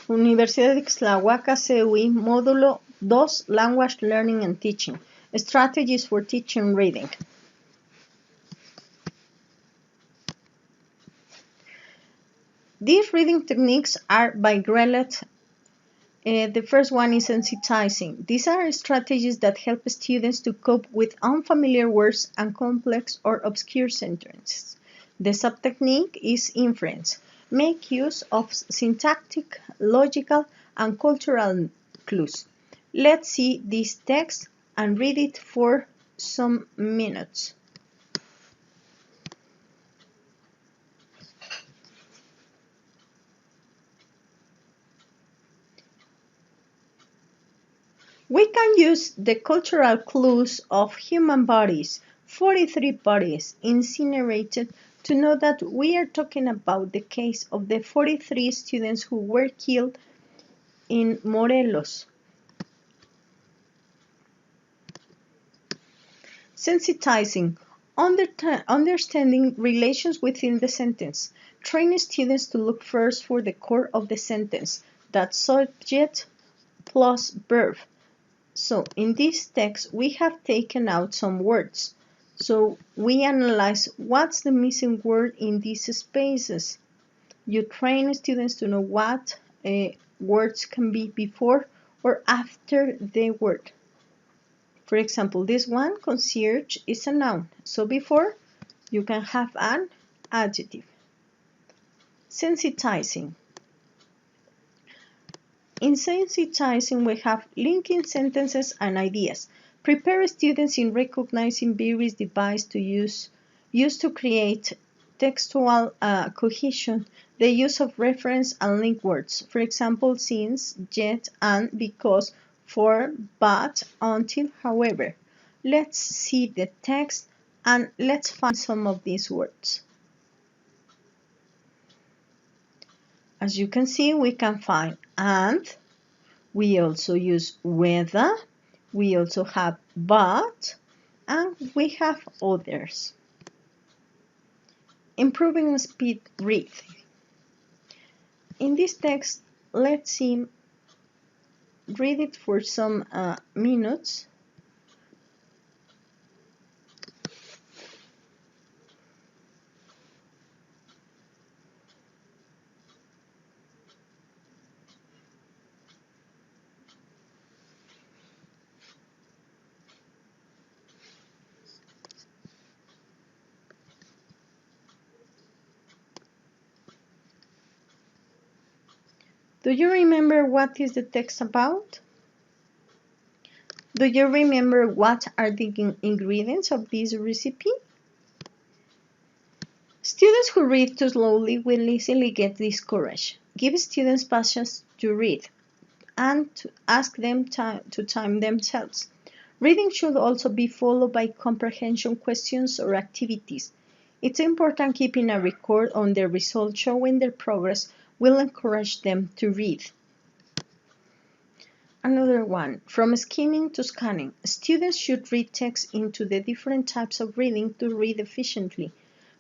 Universidad de Ixtlahuaca, CUI, Módulo 2, Language Learning and Teaching, Strategies for Teaching Reading. These reading techniques are by Grellet. The first one is sensitizing. These are strategies that help students to cope with unfamiliar words and complex or obscure sentences. The sub-technique is inference. Make use of syntactic, logical, and cultural clues. Let's see this text and read it for some minutes. We can use the cultural clues of human bodies, 43 bodies incinerated, to know that we are talking about the case of the 43 students who were killed in Morelos. Sensitizing. Understanding relations within the sentence. Train students to look first for the core of the sentence, that subject plus verb. So in this text, we have taken out some words. So we analyze what's the missing word in these spaces. You train students to know what words can be before or after the word. For example, this one, concierge, is a noun. So before, you can have an adjective. Sensitizing. In sensitizing, we have linking sentences and ideas. Prepare students in recognizing various devices to use to create textual cohesion. The use of reference and link words. For example, since, yet, and, because, for, but, until, however. Let's see the text and let's find some of these words. As you can see, we can find and. We also use whether, we also have but, and we have others. Improving speed read. In this text, let's see, read it for some minutes. Do you remember what is the text about? Do you remember what are the ingredients of this recipe? Students who read too slowly will easily get discouraged. Give students passages to read and to ask them to time themselves. Reading should also be followed by comprehension questions or activities. It's important keeping a record on their results, showing their progress will encourage them to read. Another one, from skimming to scanning. Students should read text into the different types of reading to read efficiently.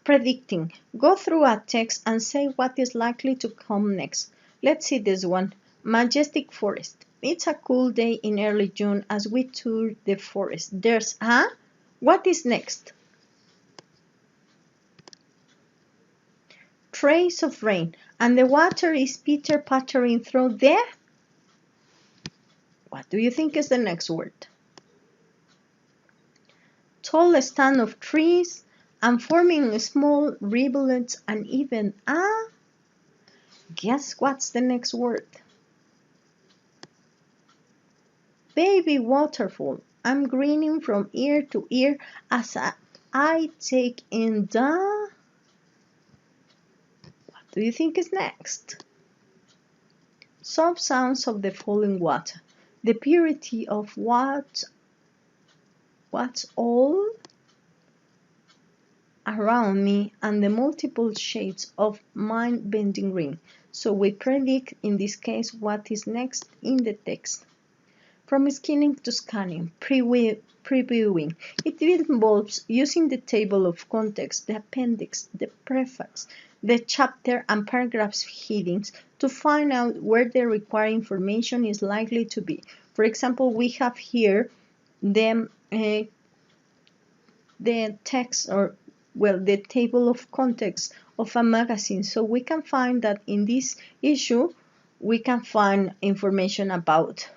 Predicting. Go through a text and say what is likely to come next. Let's see this one. Majestic forest. It's a cool day in early June as we tour the forest. There's a. What is next? Trace of rain. And the water is pitter-pattering through the. What do you think is the next word? Tall stand of trees and forming small rivulets and even a. Guess what's the next word? Baby waterfall. I'm grinning from ear to ear as I take in the. What do you think is next? Soft sounds of the falling water. The purity of what's all around me and the multiple shades of mind-bending green. So we predict in this case what is next in the text. From skimming to scanning, previewing. It involves using the table of context, the appendix, the preface, the chapter and paragraphs headings to find out where the required information is likely to be. For example, we have here the text, or well, the table of contents of a magazine. So we can find that in this issue we can find information about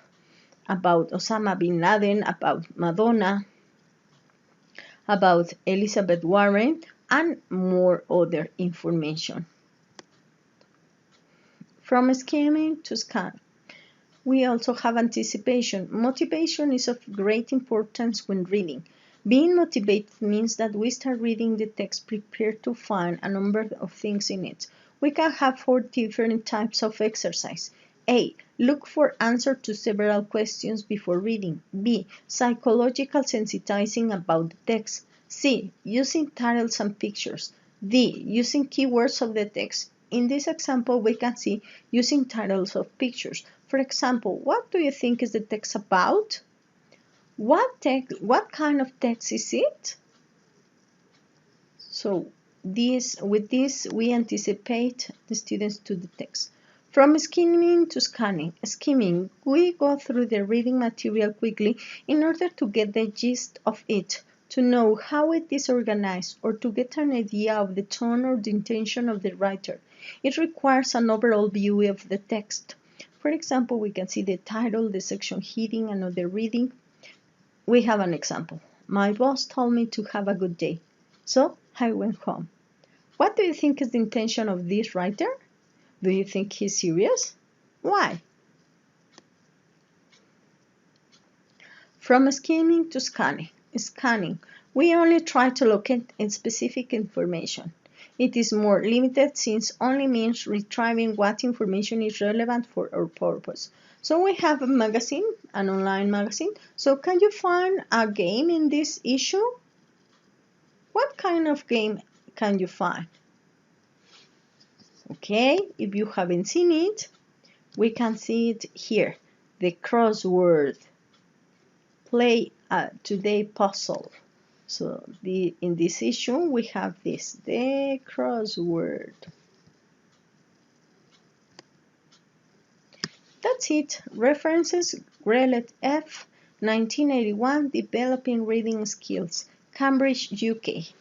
Osama bin Laden, about Madonna, about Elizabeth Warren, and more other information. From skimming to scan, we also have anticipation. Motivation is of great importance when reading. Being motivated means that we start reading the text prepared to find a number of things in it. We can have 4 different types of exercise. A. Look for answers to several questions before reading. B. Psychological sensitizing about the text. C. Using titles and pictures. D. Using keywords of the text. In this example, we can see using titles of pictures. For example, what do you think is the text about? What kind of text is it? So with this, we anticipate the students to the text. From skimming to scanning. Skimming, we go through the reading material quickly in order to get the gist of it, to know how it is organized, or to get an idea of the tone or the intention of the writer. It requires an overall view of the text. For example, we can see the title, the section heading, and other reading. We have an example. My boss told me to have a good day, so I went home. What do you think is the intention of this writer? Do you think he's serious? Why? From skimming to scanning. Scanning, we only try to locate specific information. It is more limited since only means retrieving what information is relevant for our purpose. So we have a magazine, an online magazine. So can you find a game in this issue? What kind of game can you find? Okay, if you haven't seen it, we can see it here. The crossword. Play today puzzle. So in this issue, we have this, the crossword. That's it. References: Grellet F, 1981, Developing Reading Skills, Cambridge, UK.